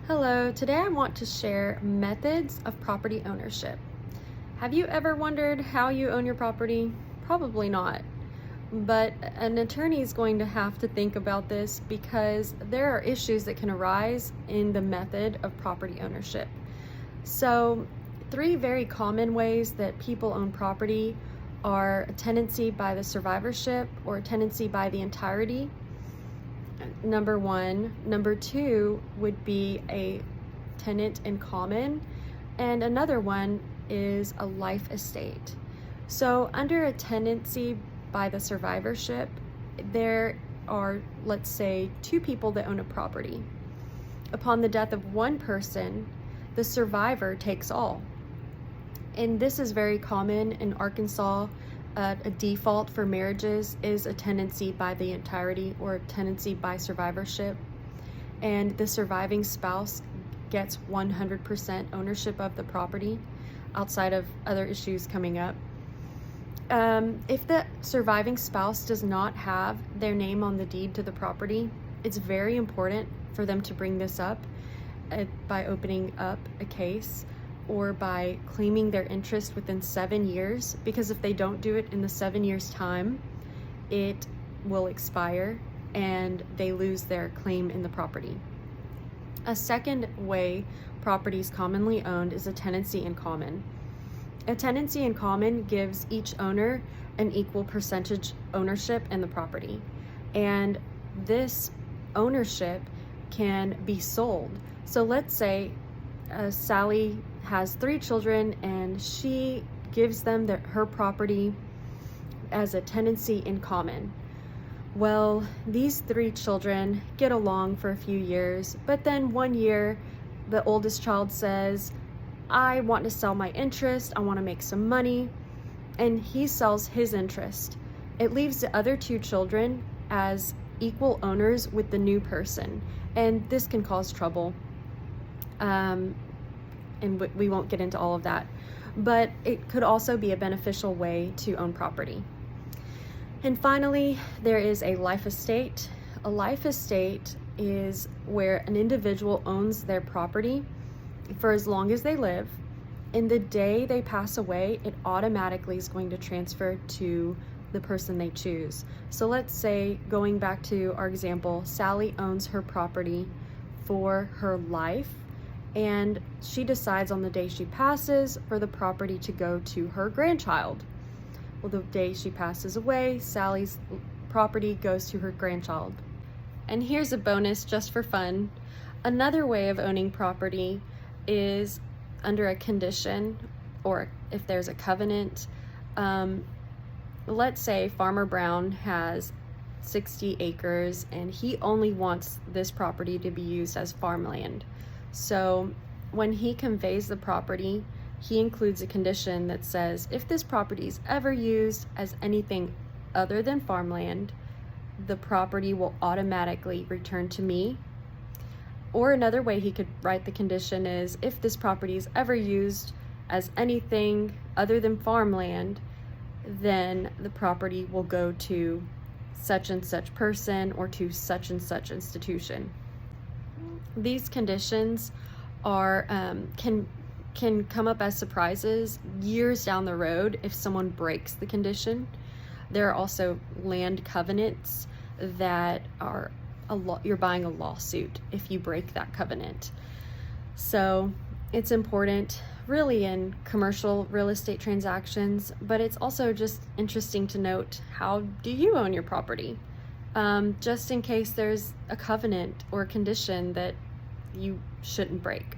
Hello, today I want to share methods of property ownership. Have you ever wondered how you own your property? Probably not. But an attorney is going to have to think about this because there are issues that can arise in the method of property ownership. So, three very common ways that people own property are a tenancy by the survivorship or a tenancy by the entirety. Number one. Number two would be a tenant in common, and another one is a life estate. So under a tenancy by the survivorship, there are, let's say, two people that own a property. Upon the death of one person, the survivor takes all. And this is very common in Arkansas. A default for marriages is a tenancy by the entirety or a tenancy by survivorship, and the surviving spouse gets 100% ownership of the property outside of other issues coming up. If the surviving spouse does not have their name on the deed to the property, it's very important for them to bring this up by opening up a case or by claiming their interest within 7 years, because if they don't do it in the 7 years time, it will expire and they lose their claim in the property. A second way property is commonly owned is a tenancy in common. A tenancy in common gives each owner an equal percentage ownership in the property, and this ownership can be sold. So let's say Sally has 3 children and she gives them her property as a tenancy in common. Well, these 3 children get along for a few years, but then one year the oldest child says, I want to sell my interest, I want to make some money, and he sells his interest. It leaves the other 2 children as equal owners with the new person, and this can cause trouble. And we won't get into all of that, but it could also be a beneficial way to own property. And finally, there is a life estate. A life estate is where an individual owns their property for as long as they live, and the day they pass away, it automatically is going to transfer to the person they choose. So let's say, going back to our example, Sally owns her property for her life, and she decides on the day she passes for the property to go to her grandchild. Well, the day she passes away, Sally's property goes to her grandchild. And here's a bonus just for fun. Another way of owning property is under a condition, or if there's a covenant. Let's say Farmer Brown has 60 acres and he only wants this property to be used as farmland. So when he conveys the property, he includes a condition that says, if this property is ever used as anything other than farmland, the property will automatically return to me. Or another way he could write the condition is, if this property is ever used as anything other than farmland, then the property will go to such and such person or to such and such institution. These conditions are can come up as surprises years down the road if someone breaks the condition. There are also land covenants that are you're buying a lawsuit if you break that covenant. So it's important really in commercial real estate transactions, but it's also just interesting to note, how do you own your property? Just in case there's a covenant or a condition that you shouldn't break.